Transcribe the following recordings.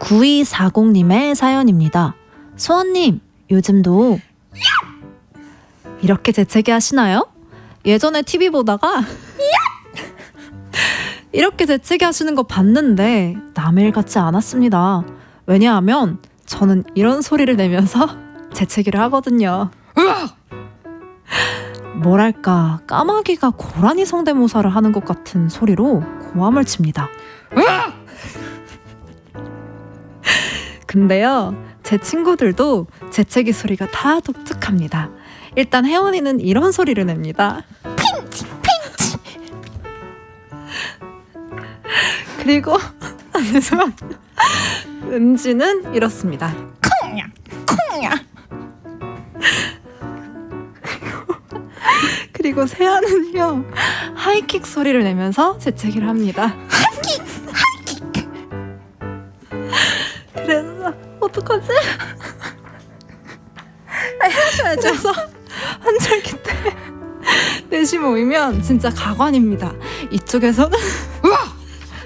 9240님의 사연입니다. 소원님, 요즘도 이렇게 재채기 하시나요? 예전에 TV 보다가 이렇게 재채기 하시는 거 봤는데 남의 일 같지 않았습니다. 왜냐하면 저는 이런 소리를 내면서 재채기를 하거든요. 뭐랄까, 까마귀가 고라니 성대모사를 하는 것 같은 소리로 고함을 칩니다. 근데요, 제 친구들도 재채기 소리가 다 독특합니다. 일단 혜원이는 이런 소리를 냅니다. 핑치 핑치. 그리고 은지는 이렇습니다. 콩야 콩야. 그리고 세아는요, 하이킥 소리를 내면서 재채기를 합니다. 하이킥 하이킥. 그래서 어떡하지? 그래서 한절기 때 넷이 모이면 진짜 가관입니다. 이쪽에서는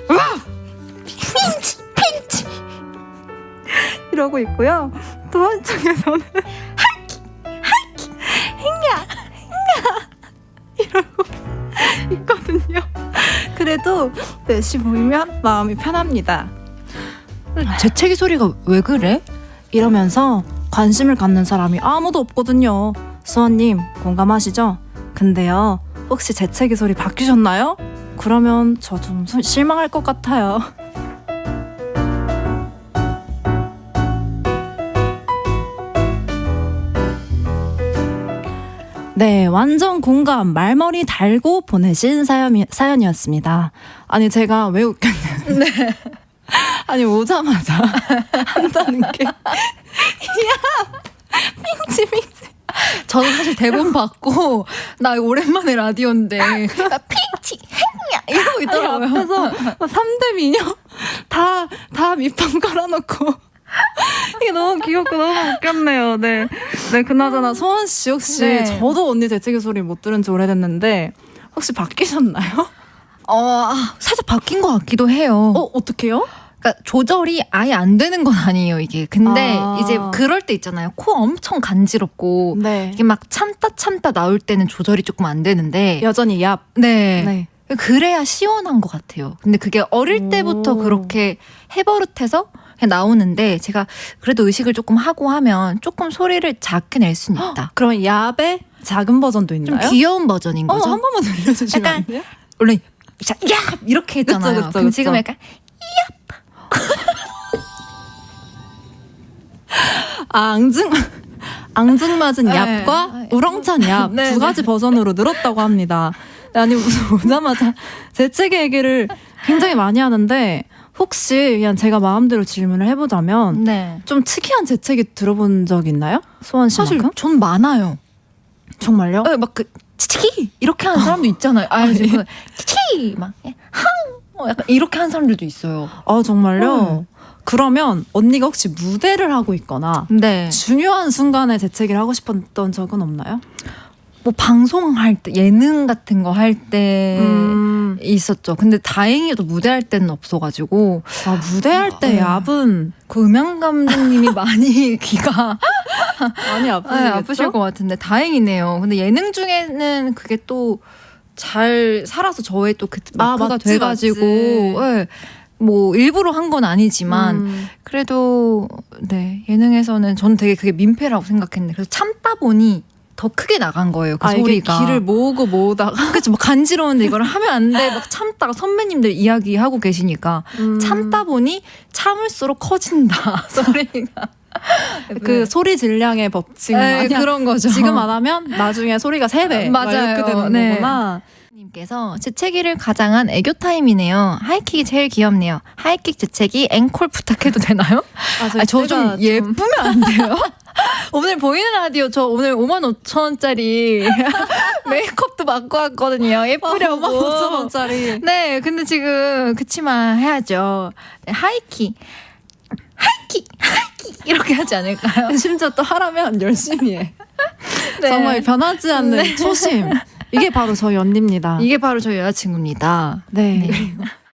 핑치 핑치 이러고 있고요. 또 한쪽에서는 하이킥 하이킥 행야 행야 이러고 있거든요. 그래도 넷이 모이면 마음이 편합니다. 재채기 소리가 왜 그래? 이러면서 관심을 갖는 사람이 아무도 없거든요. 수원님 공감하시죠? 근데요, 혹시 재채기 소리 바뀌셨나요? 그러면 저 좀 실망할 것 같아요. 네, 완전 공감, 말머리 달고 보내신 사연이었습니다. 아니, 제가 왜 웃겼냐면 네. 아니, 오자마자 한다는 게 야! 핑치 핑치. 저는 사실 대본 받고 나 오랜만에 라디오인데 핑치 행야 이러고 있더라고요. 아니, 앞에서 3대 미녀 다 밑밥 깔아놓고 이게 너무 귀엽고 너무 웃겼네요. 네, 그나저나 소원 씨, 혹시 네. 저도 언니 재채기 소리 못 들은 지 오래됐는데 혹시 바뀌셨나요? 살짝 바뀐 것 같기도 해요. 어떡해요? 그러니까 조절이 아예 안 되는 건 아니에요, 이게. 근데 아. 이제 그럴 때 있잖아요. 코 엄청 간지럽고 네, 이게 막 참다 나올 때는 조절이 조금 안 되는데 여전히 얍. 네. 네. 그래야 시원한 것 같아요. 근데 그게 어릴 때부터 오. 그렇게 해버릇해서 그냥 나오는데 제가 그래도 의식을 조금 하고 하면 조금 소리를 작게 낼 수는 있다. 그러면 얍의 작은 버전도 좀 있나요? 귀여운 버전인 거죠. 한 번만 들려주시면 약간 안 돼요? 원래 야 이렇게 했잖아요. 그쵸, 근데 지금 약간 앙증맞은 네. 얍과 우렁찬 얍 네, 두 가지 버전으로 늘었다고 합니다. 아니, 무슨 오자마자 재채기 얘기를 굉장히 많이 하는데 혹시 그냥 제가 마음대로 질문을 해보자면 네. 좀 특이한 재채기 들어본 적 있나요? 소원 사실 씨만큼? 전 많아요. 정말요? 네, 막 그 치치기 이렇게 하는 사람도 있잖아요. 알지? 그 치치기 막 항 약간 이렇게 하는 사람들도 있어요. 정말요? 그러면 언니가 혹시 무대를 하고 있거나 네. 중요한 순간에 재채기를 하고 싶었던 적은 없나요? 뭐 방송할 때 예능 같은 거 할 때 있었죠. 근데 다행히도 무대할 때는 없어가지고 무대할 때 네. 얍은 그 음향 감독님이 많이 귀가 많이 아프시겠죠? 아프실 것 같은데 다행이네요. 근데 예능 중에는 그게 또 잘 살아서 저의 또 그 마크가 맞지, 돼가지고 맞지. 네. 뭐 일부러 한 건 아니지만 그래도 네 예능에서는 전 되게 그게 민폐라고 생각했는데 그래서 참다 보니 더 크게 나간 거예요. 그 이게 소리가. 귀를 모으다가 그렇죠. 막 간지러운데 이걸 하면 안 돼. 막 참다가 선배님들 이야기하고 계시니까 참다 보니 참을수록 커진다 소리가. 그 소리 질량의 법칙 네, 아니야? 그런 거죠. 지금 안 하면 나중에 소리가 3배 맞아요. 이렇게 되는 네. 거구나. 님께서 재채기를 가장한 애교 타임이네요. 하이킥이 제일 귀엽네요. 하이킥 재채기 앵콜 부탁해도 되나요? 저 좀 예쁘면 안 돼요? 오늘 보이는 라디오 저 오늘 55,000원짜리 메이크업도 맡고 왔거든요. 예쁘려고. 55,000원짜리. 네, 근데 지금 그치만 해야죠. 네, 하이킥 이렇게 하지 않을까요? 심지어 또 하라면 열심히 해. 네. 정말 변하지 않는 초심. 이게 바로 저희 언니입니다. 이게 바로 저희 여자친구입니다. 네. 네.